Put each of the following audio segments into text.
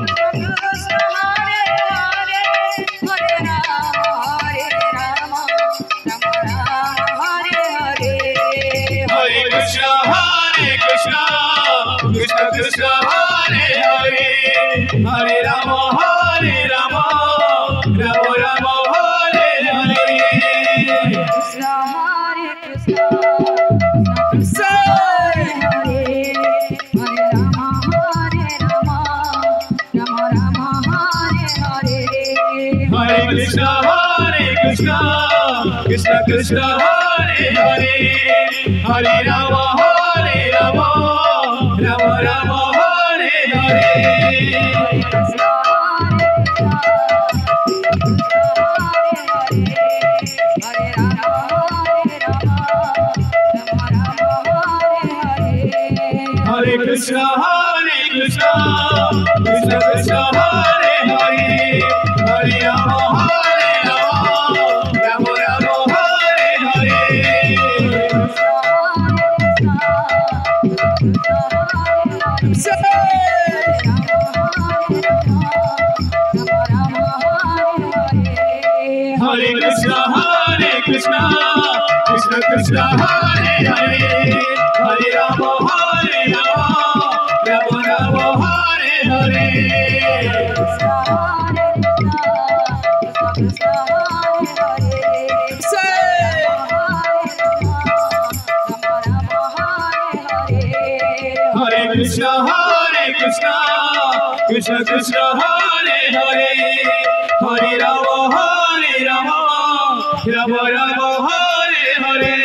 Hare Rama, Hare Rama, Rama Rama, Hare Hare. Krishna Hare Krishna, Krishna Hare Hare, Hare Rama, Hare Rama, Rama Rama, Hare Hare. Hare Krishna, Krishna Krishna, Hare Hare, Hare Rama, Hare Rama, Rama Rama, Hare Hare. Hare Krishna, Krishna Krishna, Hare Hare, Hare Rama, Hare Rama, Rama Rama, Hare Hare. Hare Krishna, Krishna Krishna, Hare Hare, Hare Rama, Hare Rama, Rama Rama, Hare Hare. Hare Krishna, Krishna Krishna, Hare Hare, Hare Rama, Hare Rama, Rama Rama, Hare Hare.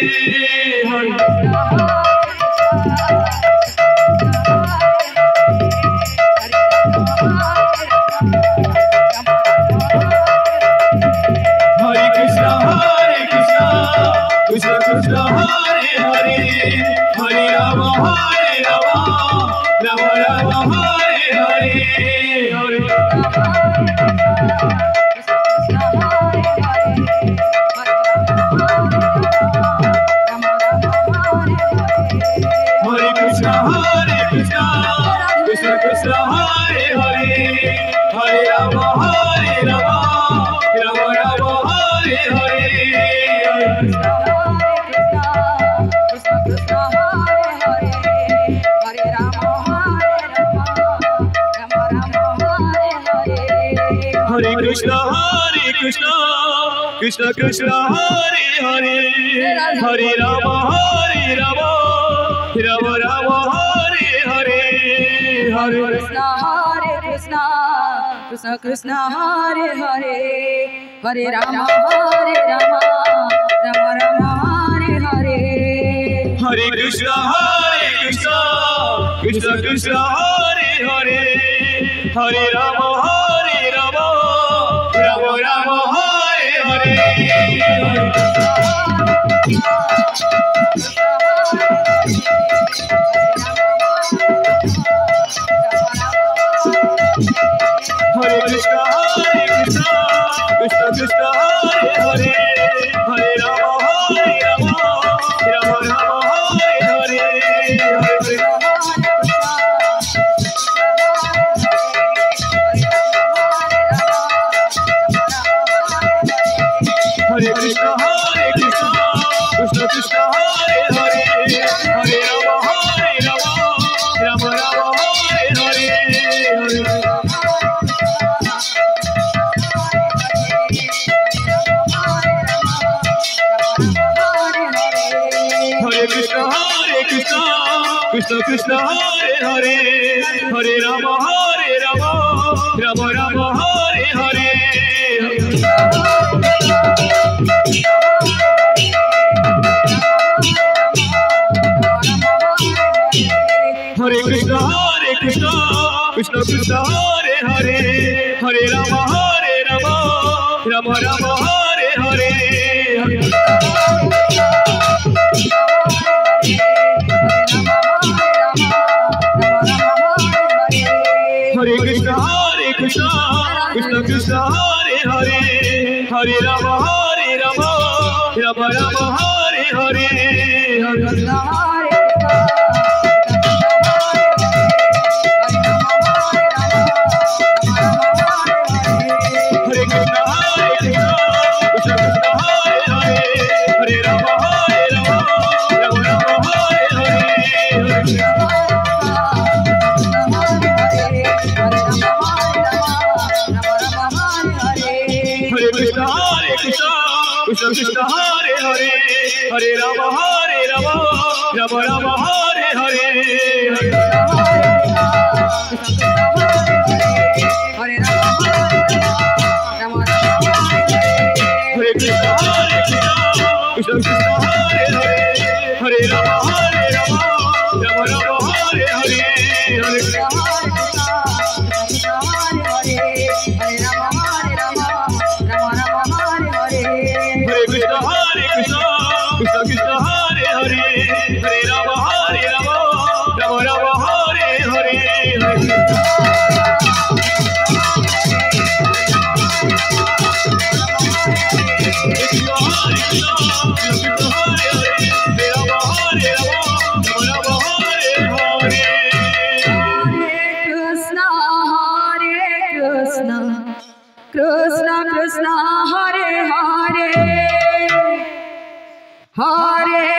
Hare Krishna, Krishna Krishna, Hare Hare, Hare Rama, Hare Rama, Rama Rama, Hare Hare. Hare Krishna, Krishna Krishna, Hare Hare, Hare Rama, Hare Rama, Rama Rama, Hare Hare. Hare Krishna, Krishna Krishna, Hare Hare, Hare Rama, Hare Rama, Rama Rama, Hare Hare. Hare Krishna, Krishna Krishna, Hare Hare, Hare Rama, Hare Rama, Rama Rama, Hare Hare. Hare Krishna, Krishna Krishna, Hare Hare, Hare Rama, Hare Rama, Rama Rama, Hare Hare. Hare Krishna, Krishna Krishna, Hare Hare, Hare Rama, Hare Rama, Rama Rama, Hare Hare. Hare Krishna, Krishna Krishna, Hare Hare, Hare Rama, Hare Rama, Rama Rama, Hare Hare. Hare Krishna, Krishna Krishna, Hare Hare, Hare Rama, Hare Rama, Rama Rama, Hare Hare. Hare Krishna, Krishna Krishna, Hare Hare, Hare Rama, Hare Rama, Rama Rama, Hare Hare. Hare Krishna, Krishna Krishna, Hare Hare, Hare Rama, Hare Rama, Rama Rama, Hare Hare. Hare Krishna, Krishna Hare Hare Hare Ram Ram Ram Hare Hare Hare Krishna Krishna Krishna Hare Hare Hare Ram Ram Ram Hare Hare Hare Krishna Krishna Krishna Hare Hare Hare Ram Ram Ram Hare Hare Krishna Krishna Hare Hare Hare